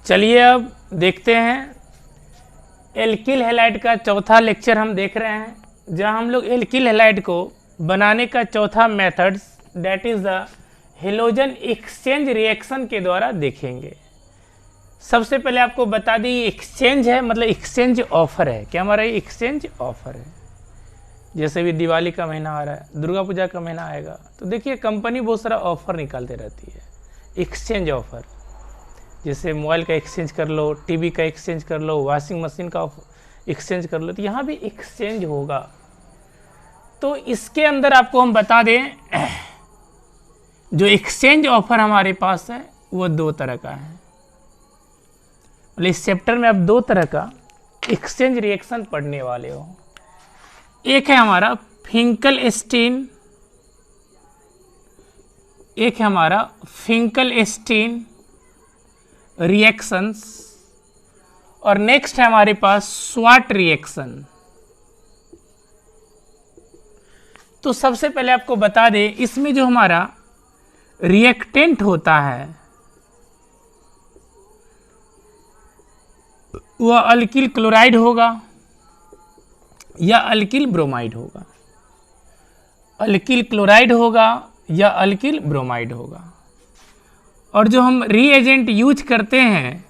चलिए अब देखते हैं एल्किल हैलाइड का चौथा लेक्चर हम देख रहे हैं, जहां हम लोग एल्किल हैलाइड को बनाने का चौथा methods that is the halogen exchange reaction के द्वारा देखेंगे। सबसे पहले आपको बता दी एक्सचेंज है, मतलब एक्सचेंज ऑफर है। क्या हमारा ये एक्सचेंज ऑफर है? जैसे भी दिवाली का महीना आ रहा है, दुर्गा पूजा का महीना आएगा, तो देखिए कंपनी बहुत सारा ऑफर निकालते रहती है, एक्सचेंज ऑफर। जैसे मोबाइल का एक्सचेंज कर लो, टीवी का एक्सचेंज कर लो, वॉशिंग मशीन का एक्सचेंज कर लो, तो यहाँ भी एक्सचेंज होगा। तो इसके अंदर आपको हम बता दें जो एक्सचेंज ऑफर हमारे पास है वो दो तरह का है। मतलब इस चैप्टर में आप दो तरह का एक्सचेंज रिएक्शन पढ़ने वाले हो। एक है हमारा फिंकल-स्टीन, एक है हमारा फिंकल-स्टीन रिएक्शंस, और नेक्स्ट है हमारे पास स्वाट रिएक्शन। तो सबसे पहले आपको बता दें इसमें जो हमारा रिएक्टेंट होता है वह अल्किल क्लोराइड होगा या अल्किल ब्रोमाइड होगा, अल्किल क्लोराइड होगा या अल्किल ब्रोमाइड होगा। और जो हम रीएजेंट यूज करते हैं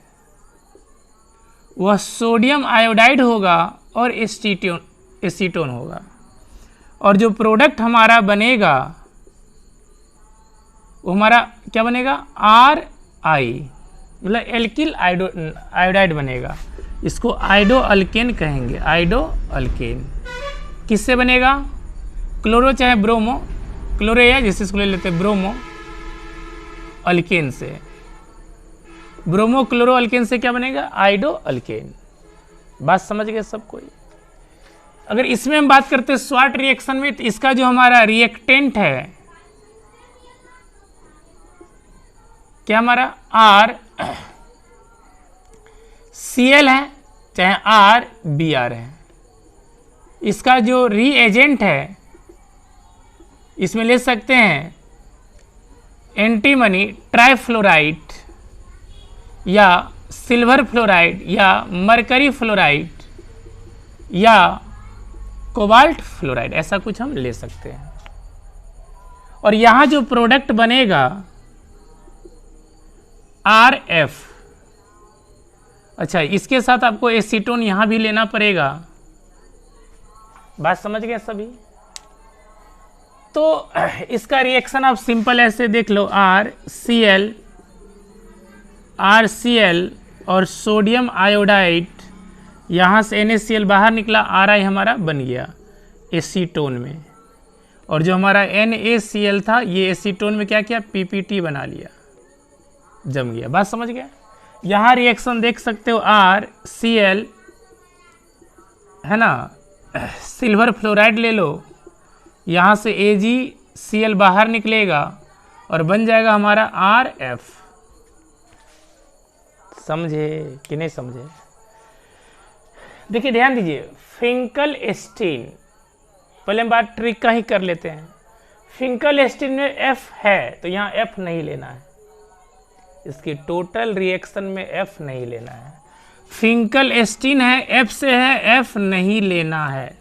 वह सोडियम आयोडाइड होगा और एसीटोन होगा। और जो प्रोडक्ट हमारा बनेगा वो हमारा क्या बनेगा? RI, मतलब एल्किल आयोडाइड बनेगा। इसको आइडो अल्केन कहेंगे, आइडो अल्केन। किससे बनेगा? क्लोरो चाहे ब्रोमो, क्लोरो या जिससे इसको ले लेते हैं ब्रोमो अल्केन से। ब्रोमो क्लोरो अल्केन से क्या बनेगा? आइडो अल्केन। बात समझ गए सब कोई? अगर इसमें हम बात करते हैं स्वाट रिएक्शन में, तो इसका जो हमारा रिएक्टेंट है क्या हमारा RCl है चाहे RBr है। इसका जो रीएजेंट है इसमें ले सकते हैं एंटीमनी ट्राइफ्लोराइड या सिल्वर फ्लोराइड या मरकरी फ्लोराइड या कोबाल्ट फ्लोराइड, ऐसा कुछ हम ले सकते हैं। और यहाँ जो प्रोडक्ट बनेगा RF, अच्छा इसके साथ आपको एसीटोन यहाँ भी लेना पड़ेगा। बात समझ गए सभी? तो इसका रिएक्शन आप सिंपल ऐसे देख लो, RCl और सोडियम आयोडाइड, यहाँ से NaCl बाहर निकला, RI हमारा बन गया एसीटोन में। और जो हमारा NaCl था ये एसीटोन में क्या किया? PPT बना लिया, जम गया। बात समझ गया? यहाँ रिएक्शन देख सकते हो, RCl है ना, सिल्वर फ्लोराइड ले लो, यहाँ से AgCl बाहर निकलेगा और बन जाएगा हमारा RF। समझे कि नहीं समझे? देखिए ध्यान दीजिए, फिंकल-स्टीन, पहले हम बात ट्रिक का ही कर लेते हैं। फिंकल-स्टीन में F है तो यहाँ F नहीं लेना है, इसकी टोटल रिएक्शन में F नहीं लेना है। फिंकल-स्टीन है, F से है, F नहीं लेना है।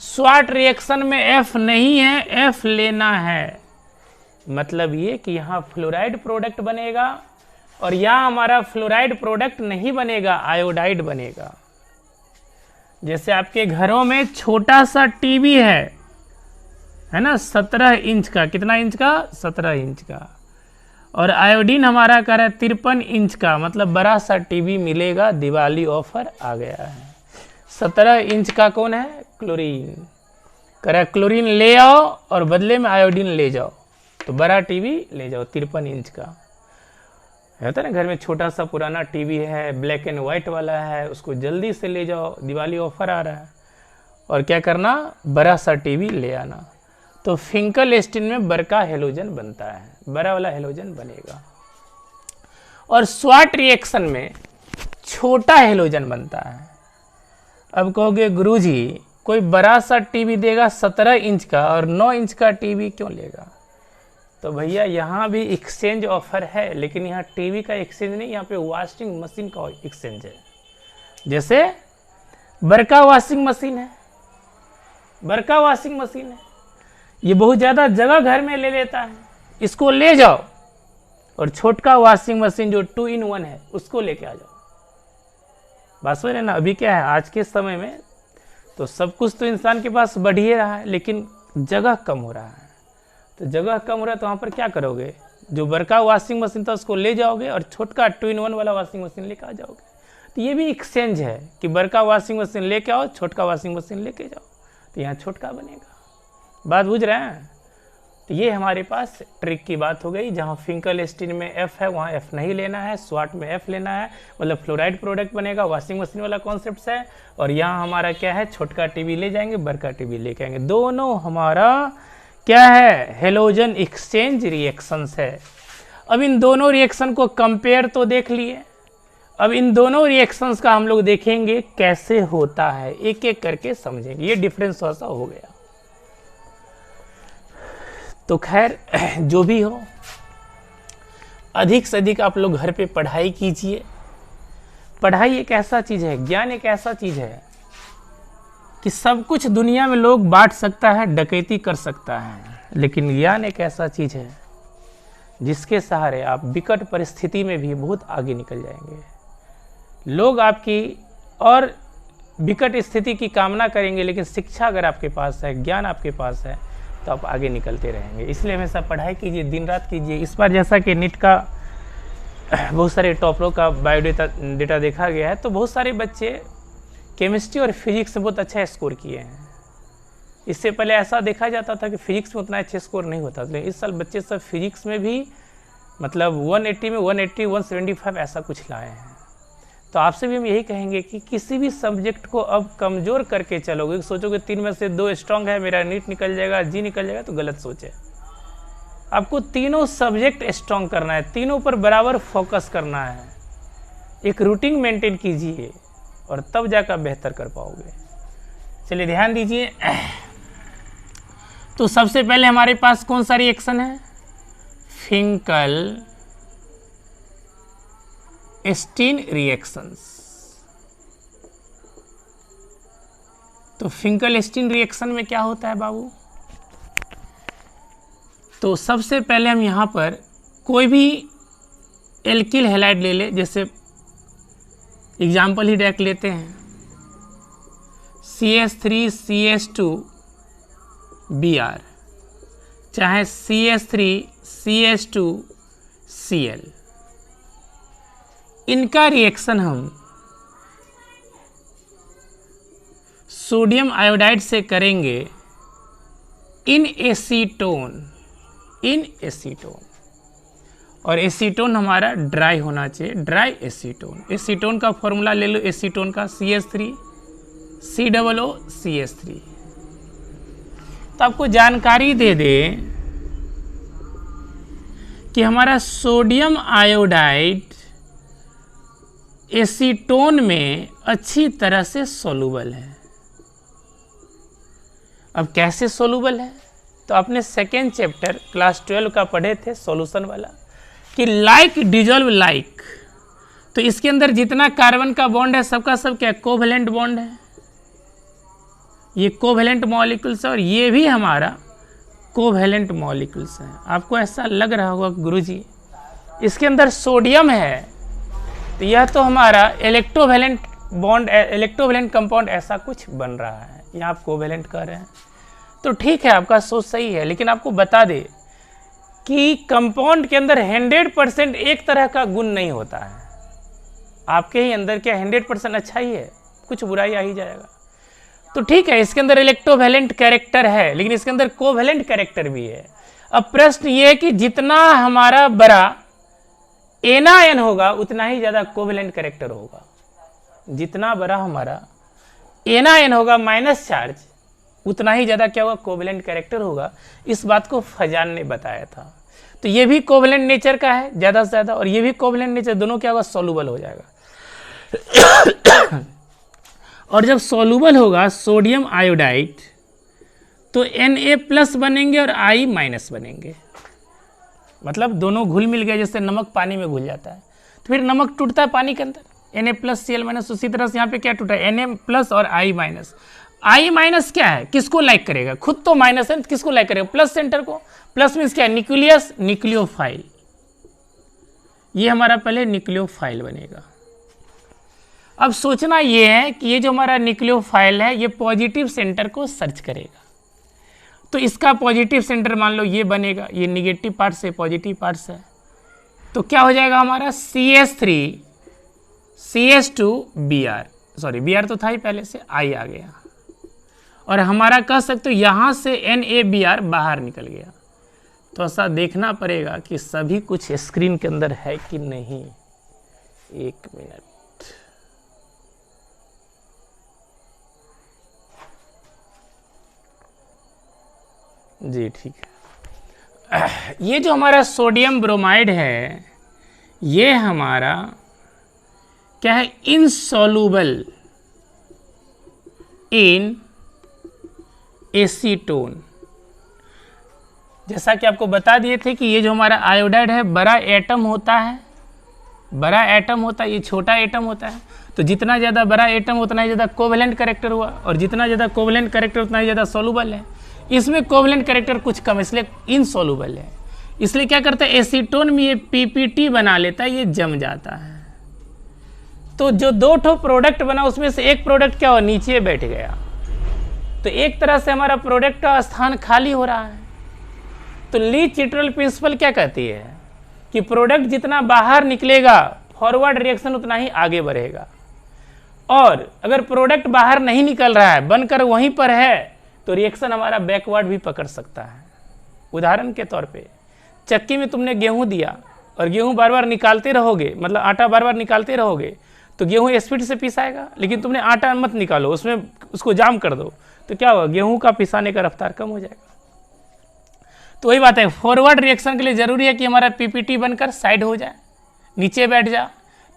स्वाट रिएक्शन में F नहीं है, F लेना है। मतलब ये कि यहाँ फ्लोराइड प्रोडक्ट बनेगा और यहाँ हमारा फ्लोराइड प्रोडक्ट नहीं बनेगा, आयोडाइड बनेगा। जैसे आपके घरों में छोटा सा टीवी है ना, 17 इंच का, कितना इंच का? 17 इंच का। और आयोडीन हमारा कर रहा है 53 इंच का, मतलब बड़ा सा टीवी मिलेगा, दिवाली ऑफर आ गया है। 17 इंच का कौन है? क्लोरीन। कह रहा है क्लोरीन ले आओ और बदले में आयोडीन ले जाओ, तो बड़ा टीवी ले जाओ 53 इंच का। होता है ना घर में छोटा सा पुराना टीवी है, ब्लैक एंड वाइट वाला है, उसको जल्दी से ले जाओ, दिवाली ऑफर आ रहा है। और क्या करना? बड़ा सा टीवी ले आना। तो फिंकल-स्टीन में बड़का हेलोजन बनता है, बड़ा वाला हेलोजन बनेगा। और स्वाट रिएक्शन में छोटा हेलोजन बनता है। अब कहोगे गुरुजी कोई बड़ा सा टीवी देगा 17 इंच का और 9 इंच का टीवी क्यों लेगा? तो भैया यहाँ भी एक्सचेंज ऑफर है, लेकिन यहाँ टीवी का एक्सचेंज नहीं, यहाँ पे वॉशिंग मशीन का एक्सचेंज है। जैसे बड़का वॉशिंग मशीन है, बड़का वॉशिंग मशीन है, ये बहुत ज़्यादा जगह घर में ले लेता है, इसको ले जाओ, और छोटका वॉशिंग मशीन जो 2 in 1 है उसको लेके आ जाओ। बात समझ रहे ना। अभी क्या है, आज के समय में तो सब कुछ तो इंसान के पास बढ़ ही रहा है, लेकिन जगह कम हो रहा है। तो जगह कम हो रहा है तो वहाँ पर क्या करोगे, जो बड़का वॉशिंग मशीन था उसको ले जाओगे और छोटका 2 in 1 वाला वॉशिंग मशीन लेके आ जाओगे। तो ये भी एक्सचेंज है कि बड़का वॉशिंग मशीन लेके आओ, छोटका वॉशिंग मशीन लेके जाओ, तो यहाँ छोटका बनेगा। बात बुझ रहे हैं। तो ये हमारे पास ट्रिक की बात हो गई। जहाँ फिंकलस्टीन में F है वहाँ F नहीं लेना है, स्वाट में F लेना है, मतलब फ्लोराइड प्रोडक्ट बनेगा, वॉशिंग मशीन वाला कॉन्सेप्ट है। और यहाँ हमारा क्या है, छोटका टीवी ले जाएंगे, बड़का टीवी लेके आएंगे, दोनों हमारा क्या है, हेलोजन एक्सचेंज रिएक्शंस है। अब इन दोनों रिएक्शन को कंपेयर तो देख लिए, अब इन दोनों रिएक्शंस का हम लोग देखेंगे कैसे होता है, एक एक करके समझेंगे। ये डिफरेंस सा हो गया। तो खैर जो भी हो, अधिक से अधिक आप लोग घर पे पढ़ाई कीजिए। पढ़ाई एक ऐसा चीज़ है, ज्ञान एक ऐसा चीज़ है कि सब कुछ दुनिया में लोग बांट सकता है, डकैती कर सकता है, लेकिन ज्ञान एक ऐसा चीज़ है जिसके सहारे आप विकट परिस्थिति में भी बहुत आगे निकल जाएंगे। लोग आपकी और विकट स्थिति की कामना करेंगे, लेकिन शिक्षा अगर आपके पास है, ज्ञान आपके पास है, तो आप आगे निकलते रहेंगे। इसलिए हमेशा पढ़ाई कीजिए, दिन रात कीजिए। इस बार जैसा कि नीट का बहुत सारे टॉपरों का बायोडेटा देखा गया है, तो बहुत सारे बच्चे केमिस्ट्री और फिजिक्स में बहुत अच्छा स्कोर किए हैं। इससे पहले ऐसा देखा जाता था कि फिजिक्स में उतना अच्छा स्कोर नहीं होता, लेकिन इस साल बच्चे सब फिजिक्स में भी मतलब 180 में 180, 175 ऐसा कुछ लाए हैं। तो आपसे भी हम यही कहेंगे कि किसी भी सब्जेक्ट को अब कमज़ोर करके चलोगे, सोचोगे 3 में से 2 स्ट्रांग है, मेरा नीट निकल जाएगा, जी निकल जाएगा, तो गलत सोच है। आपको तीनों सब्जेक्ट स्ट्रांग करना है, तीनों पर बराबर फोकस करना है, एक रूटीन मेंटेन कीजिए और तब जाकर बेहतर कर पाओगे। चलिए ध्यान दीजिए। तो सबसे पहले हमारे पास कौन सा रिएक्शन है, फिंकल स्टीन रिएक्शंस। तो फिंकल स्टीन रिएक्शन में क्या होता है बाबू, तो सबसे पहले हम यहाँ पर कोई भी एल्किल हैलाइड ले ले, जैसे एग्जाम्पल ही डायरेक्ट लेते हैं, CH3CH2Br, चाहे CH3CH2Cl, इनका रिएक्शन हम सोडियम आयोडाइड से करेंगे इन एसीटोन, और एसीटोन हमारा ड्राई होना चाहिए, ड्राई एसीटोन। एसीटोन का फॉर्मूला ले लो, एसीटोन का CH3COOCH3। तो आपको जानकारी दे दें कि हमारा सोडियम आयोडाइड एसीटोन में अच्छी तरह से सोलूबल है। अब कैसे सोलूबल है, तो आपने सेकेंड चैप्टर क्लास 12 का पढ़े थे सॉल्यूशन वाला, कि लाइक डिजॉल्व लाइक। तो इसके अंदर जितना कार्बन का बॉन्ड है सबका सब क्या कोवेलेंट बॉन्ड है, ये कोवेलेंट मॉलिक्यूल्स है, और ये भी हमारा कोवेलेंट मॉलिक्यूल्स हैं। आपको ऐसा लग रहा होगा गुरुजी इसके अंदर सोडियम है, तो यह तो हमारा इलेक्ट्रोवेलेंट बॉन्ड, इलेक्ट्रोवेलेंट कंपाउंड ऐसा कुछ बन रहा है, यहाँ आप कोवेलेंट कर रहे हैं। तो ठीक है, आपका सोच सही है, लेकिन आपको बता दे कि कंपाउंड के अंदर 100% एक तरह का गुण नहीं होता है। आपके ही अंदर क्या 100% अच्छा ही है, कुछ बुराई आ ही जाएगा। तो ठीक है, इसके अंदर इलेक्ट्रोवेलेंट कैरेक्टर है, लेकिन इसके अंदर कोवेलेंट कैरेक्टर भी है। अब प्रश्न ये है कि जितना हमारा बड़ा एन होगा उतना ही ज़्यादा कोवेलेंट कैरेक्टर होगा। जितना बड़ा हमारा एन होगा माइनस चार्ज, उतना ही ज़्यादा क्या होगा, कोवेलेंट कैरेक्टर होगा। इस बात को फजान ने बताया था। तो ये भी कोवेलेंट नेचर का है ज़्यादा से ज़्यादा, और ये भी कोवेलेंट नेचर, दोनों क्या होगा, सोलूबल हो जाएगा। और जब सोलूबल होगा सोडियम आयोडाइड, तो Na+ बनेंगे और I- बनेंगे। मतलब दोनों घुल मिल गए, जैसे नमक पानी में घुल जाता है तो फिर नमक टूटता है पानी के अंदर, Na+Cl-, उसी तरह से यहाँ पे क्या टूटा है, Na+ और I-। I- क्या है, किसको लाइक करेगा, खुद तो माइनस है, किसको लाइक करेगा, प्लस सेंटर को। प्लस मीन्स क्या है, न्यूक्लियस, न्यूक्लियोफाइल, ये हमारा पहले न्यूक्लियोफाइल बनेगा। अब सोचना ये है कि ये जो हमारा न्यूक्लियोफाइल है ये पॉजिटिव सेंटर को सर्च करेगा, तो इसका पॉजिटिव सेंटर मान लो ये बनेगा, ये निगेटिव पार्ट से पॉजिटिव पार्ट से, तो क्या हो जाएगा हमारा CH3 CH2 Br, sorry Br तो था ही पहले से, I आ गया, और हमारा कह सकते हो यहाँ से NaBr बाहर निकल गया। तो ऐसा देखना पड़ेगा कि सभी कुछ स्क्रीन के अंदर है कि नहीं। एक मिनट, जी ठीक है। ये जो हमारा सोडियम ब्रोमाइड है ये हमारा क्या है, इनसॉल्युबल इन एसीटोन। जैसा कि आपको बता दिए थे कि ये जो हमारा आयोडाइड है बड़ा एटम होता है, बड़ा एटम होता है, ये छोटा एटम होता है, तो जितना ज़्यादा बड़ा एटम उतना ही ज़्यादा कोवेलेंट कैरेक्टर हुआ, और जितना ज़्यादा कोवेलेंट कैरेक्टर उतना ही ज़्यादा सॉल्युबल है। इसमें कोवेलेंट कैरेक्टर कुछ कम, इसलिए इनसॉल्युबल है। इसलिए क्या करता है, एसीटोन में ये पीपीटी बना लेता है, ये जम जाता है। तो जो दो ठो प्रोडक्ट बना उसमें से एक प्रोडक्ट क्या हुआ, नीचे बैठ गया, तो एक तरह से हमारा प्रोडक्ट का स्थान खाली हो रहा है। तो ली चिट्रल प्रिंसिपल क्या कहती है कि प्रोडक्ट जितना बाहर निकलेगा फॉरवर्ड रिएक्शन उतना ही आगे बढ़ेगा, और अगर प्रोडक्ट बाहर नहीं निकल रहा है बनकर वहीं पर है तो रिएक्शन हमारा बैकवर्ड भी पकड़ सकता है। उदाहरण के तौर पे चक्की में तुमने गेहूं दिया और गेहूं बार बार निकालते रहोगे, मतलब आटा बार बार निकालते रहोगे तो गेहूं स्पीड से पिसाएगा, लेकिन तुमने आटा मत निकालो, उसमें उसको जाम कर दो, तो क्या होगा, गेहूं का पिसाने का रफ्तार कम हो जाएगा। तो वही बात है, फॉरवर्ड रिएक्शन के लिए जरूरी है कि हमारा पीपीटी बनकर साइड हो जाए, नीचे बैठ जाए,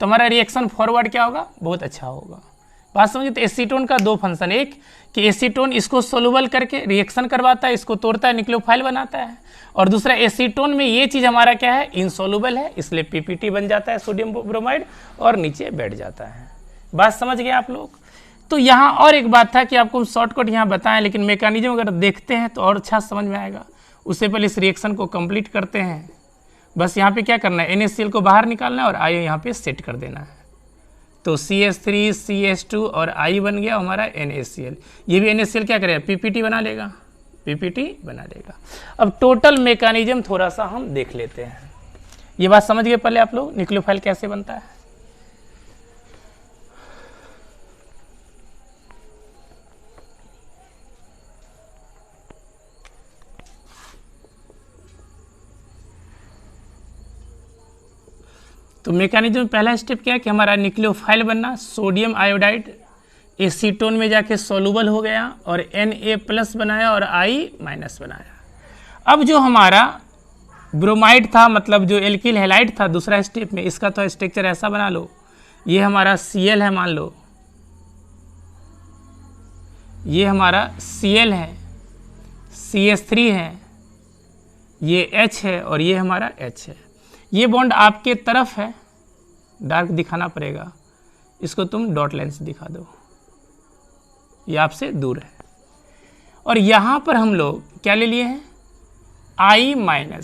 तो हमारा रिएक्शन फॉरवर्ड क्या होगा, बहुत अच्छा होगा। बात समझिए। तो एसीटोन का दो फंक्शन, एक कि एसीटोन इसको सोल्यूबल करके रिएक्शन करवाता है, इसको तोड़ता है, न्यूक्लियोफाइल बनाता है, और दूसरा एसीटोन में ये चीज़ हमारा क्या है, इनसोल्यूबल है, इसलिए पीपीटी बन जाता है सोडियम ब्रोमाइड और नीचे बैठ जाता है। बात समझ गए आप लोग। तो यहाँ और एक बात था कि आपको शॉर्टकट यहाँ बताएं, लेकिन मैकेनिज्म अगर देखते हैं तो और अच्छा समझ में आएगा। उससे पहले इस रिएक्शन को कंप्लीट करते हैं। बस यहाँ पे क्या करना है, NaCl को बाहर निकालना है और I यहाँ पे सेट कर देना है। तो CH3 CH2 और I बन गया हमारा NaCl। ये भी NaCl क्या करेगा, पीपीटी बना लेगा, पीपीटी बना लेगा। अब टोटल मैकेनिज्म थोड़ा सा हम देख लेते हैं। ये बात समझ गए पहले आप लोग, न्यूक्लियोफाइल कैसे बनता है। तो मैकेनिज्म पहला स्टेप क्या है कि हमारा न्यूक्लियोफाइल बनना, सोडियम आयोडाइड एसीटोन में जाके सोल्यूबल हो गया और Na+ बनाया और I- बनाया। अब जो हमारा ब्रोमाइड था, मतलब जो एल्किल हैलाइड था दूसरा स्टेप में, इसका तो स्ट्रक्चर ऐसा बना लो, ये हमारा Cl है मान लो, ये हमारा Cl है, CH3 है, ये H है और ये हमारा H है। ये बॉन्ड आपके तरफ है, डार्क दिखाना पड़ेगा, इसको तुम डॉट लाइन से दिखा दो, ये आपसे दूर है। और यहाँ पर हम लोग क्या ले लिए हैं, I-।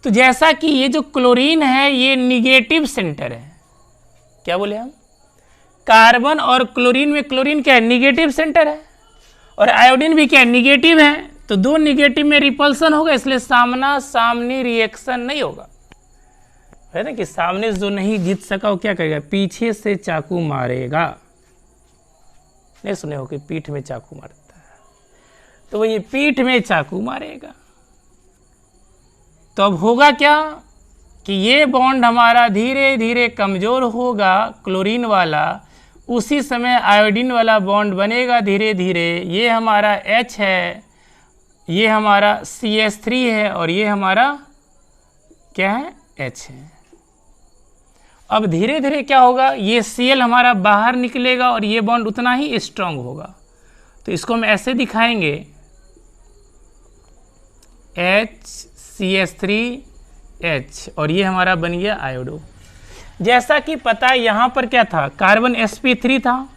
तो जैसा कि ये जो क्लोरीन है ये निगेटिव सेंटर है, क्या बोले हम, कार्बन और क्लोरीन में क्लोरीन क्या है, निगेटिव सेंटर है, और आयोडीन भी क्या है, निगेटिव है। तो दो निगेटिव में रिपल्सन होगा, इसलिए सामना सामनी रिएक्शन नहीं होगा। है ना कि सामने जो नहीं जीत सका वो क्या करेगा, पीछे से चाकू मारेगा। नहीं सुने हो कि पीठ में चाकू मारता है, तो वो ये पीठ में चाकू मारेगा। तो अब होगा क्या कि ये बॉन्ड हमारा धीरे धीरे कमजोर होगा, क्लोरीन वाला, उसी समय आयोडीन वाला बॉन्ड बनेगा धीरे धीरे। ये हमारा H है, ये हमारा CH3 है और ये हमारा क्या है, H है। अब धीरे धीरे क्या होगा, ये Cl हमारा बाहर निकलेगा और ये बॉन्ड उतना ही स्ट्रांग होगा। तो इसको हम ऐसे दिखाएंगे, CH3H और ये हमारा बन गया आयोडो। जैसा कि पता है यहाँ पर क्या था, कार्बन sp3 था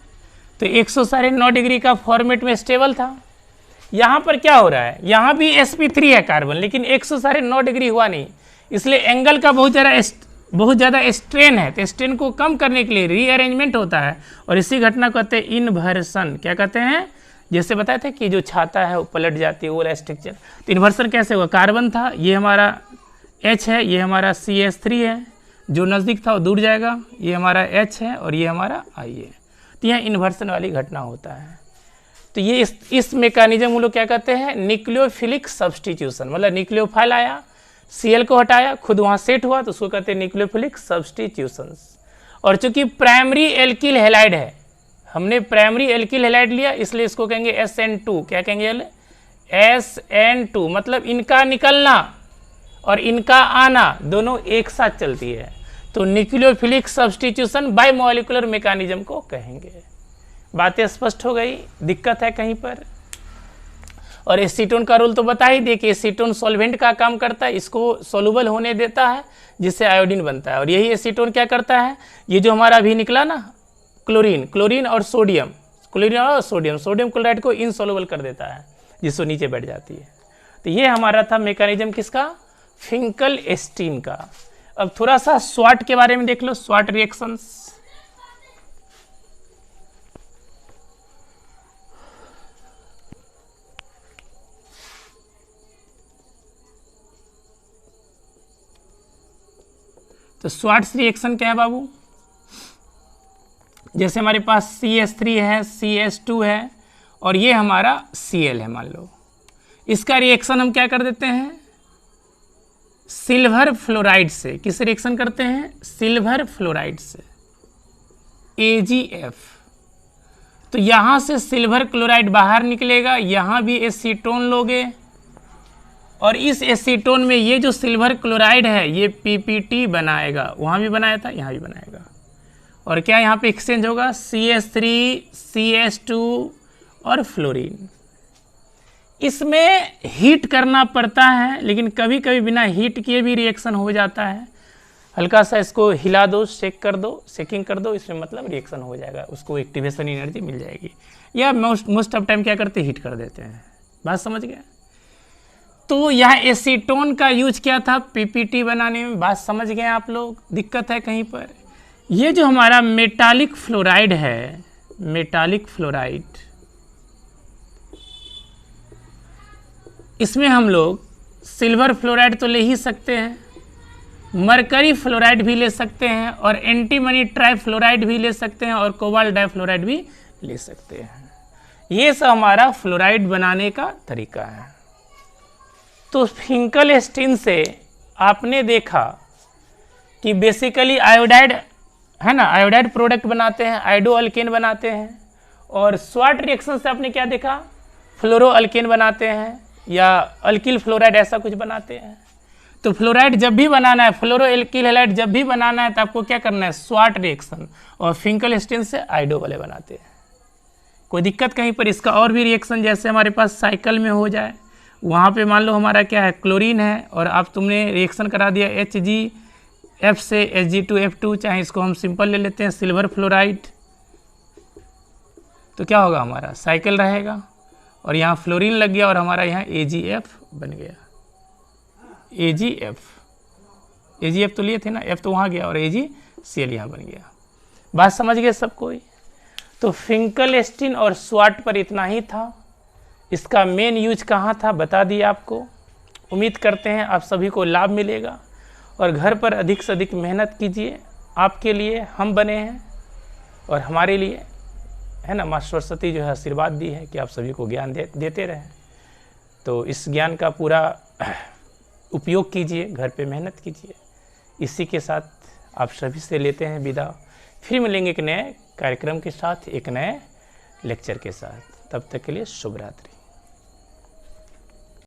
तो 109 डिग्री का फॉर्मेट में स्टेबल था। यहाँ पर क्या हो रहा है, यहाँ भी sp3 है कार्बन, लेकिन 109 डिग्री हुआ नहीं, इसलिए एंगल का बहुत ज़्यादा स्ट्रेन है। तो स्ट्रेन को कम करने के लिए रीअरेंजमेंट होता है और इसी घटना को कहते हैं इन्वर्सन। क्या कहते हैं, जैसे बताए थे कि जो छाता है वो पलट जाती है, वो वाला स्ट्रक्चर। तो इन्वर्सन कैसे हुआ, कार्बन था, ये हमारा H है, ये हमारा CH3 है, जो नज़दीक था वो दूर जाएगा, ये हमारा H है और ये हमारा I है। तो यह इन्वर्सन वाली घटना होता है। तो ये इस मैकेनिज्म हम लोग क्या कहते हैं, न्यूक्लियोफिलिक सब्सटीट्यूशन। मतलब न्यूक्लियोफाइल आया, Cl को हटाया, खुद वहाँ सेट हुआ, तो उसको कहते हैं न्यूक्लियोफिलिक सब्सटीट्यूशन। और चूंकि प्राइमरी एल्किल हैलाइड है, हमने प्राइमरी एल्किल हैलाइड लिया, इसलिए इसको कहेंगे SN2। क्या कहेंगे, SN2। मतलब इनका निकलना और इनका आना दोनों एक साथ चलती है, तो nucleophilic substitution bye molecular mechanism को कहेंगे। बातें स्पष्ट हो गई, दिक्कत है कहीं पर? और एसीटोन का रोल तो बता ही दे कि एसीटोन सॉल्वेंट का काम करता है, इसको सोलुबल होने देता है जिससे आयोडीन बनता है। और यही एसीटोन क्या करता है, ये जो हमारा अभी निकला ना क्लोरीन और सोडियम, सोडियम क्लोराइड को इनसोलुबल कर देता है, जिससे नीचे बैठ जाती है। तो ये हमारा था मैकेनिज्म किसका, फिंकल-एस्टीन का। अब थोड़ा सा स्वाट के बारे में देख लो, स्वाट रिएक्शंस। तो स्वाट्स रिएक्शन क्या है बाबू, जैसे हमारे पास CH3 है, CH2 है और ये हमारा Cl है, मान लो। इसका रिएक्शन हम क्या कर देते हैं, सिल्वर फ्लोराइड से। किस रिएक्शन करते हैं, सिल्वर फ्लोराइड से, AgF। तो यहाँ से सिल्वर क्लोराइड बाहर निकलेगा, यहाँ भी एसीटोन लोगे और इस एसीटोन में ये जो सिल्वर क्लोराइड है ये PPT बनाएगा, वहाँ भी बनाया था, यहाँ भी बनाएगा। और क्या यहाँ पे एक्सचेंज होगा, CH3, CH2 और फ्लोरीन। इसमें हीट करना पड़ता है, लेकिन कभी कभी बिना हीट किए भी रिएक्शन हो जाता है। हल्का सा इसको हिला दो, सेकिंग कर दो, इसमें मतलब रिएक्शन हो जाएगा, उसको एक्टिवेशन एनर्जी मिल जाएगी। या मोस्ट ऑफ टाइम क्या करते हैं, हीट कर देते हैं। बात समझ गए? तो यह एसीटोन का यूज क्या था, PPT बनाने में। बात समझ गए आप लोग, दिक्कत है कहीं पर? ये जो हमारा मेटालिक फ्लोराइड है, मेटालिक फ्लोराइड, इसमें हम लोग सिल्वर फ्लोराइड तो ले ही सकते हैं, मरकरी फ्लोराइड भी ले सकते हैं और एंटीमनी ट्राइफ्लोराइड भी ले सकते हैं और कोबाल्ट डाइफ्लोराइड भी ले सकते हैं। ये सब हमारा फ्लोराइड बनाने का तरीका है। तो फिंकल-एस्टीन से आपने देखा कि बेसिकली आयोडाइड है ना, आयोडाइड प्रोडक्ट बनाते हैं, आयोडो अल्केन बनाते हैं। और स्वाट रिएक्शन से आपने क्या देखा, फ्लोरो अल्केन बनाते हैं या अल्किल फ्लोराइड ऐसा कुछ बनाते हैं। तो फ्लोराइड जब भी बनाना है, फ्लोरो एल्किल हैलाइड जब भी बनाना है तो आपको क्या करना है, स्वाट रिएक्शन। और फिंकल-एस्टीन से आयोडो वाले बनाते हैं। कोई दिक्कत कहीं पर? इसका और भी रिएक्शन जैसे हमारे पास साइकिल में हो जाए, वहाँ पे मान लो हमारा क्या है, क्लोरीन है और आप तुमने रिएक्शन करा दिया HgF से Hg2F2, चाहे इसको हम सिंपल ले लेते हैं सिल्वर फ्लोराइड। तो क्या होगा, हमारा साइकिल रहेगा और यहाँ फ्लोरीन लग गया और हमारा यहाँ AgF बन गया। AgF तो लिए थे ना, F तो वहाँ गया और AgCl यहाँ बन गया। बात समझ गए सब कोई? तो फिंकल-एस्टीन और स्वाट पर इतना ही था। इसका मेन यूज कहाँ था बता दिया आपको। उम्मीद करते हैं आप सभी को लाभ मिलेगा और घर पर अधिक से अधिक मेहनत कीजिए। आपके लिए हम बने हैं और हमारे लिए है ना, माँ सरस्वती जो है आशीर्वाद दी है कि आप सभी को ज्ञान देते रहें। तो इस ज्ञान का पूरा उपयोग कीजिए, घर पे मेहनत कीजिए। इसी के साथ आप सभी से लेते हैं विदा। फिर मिलेंगे एक नए कार्यक्रम के साथ, एक नए लेक्चर के साथ। तब तक के लिए शुभ रात्रि।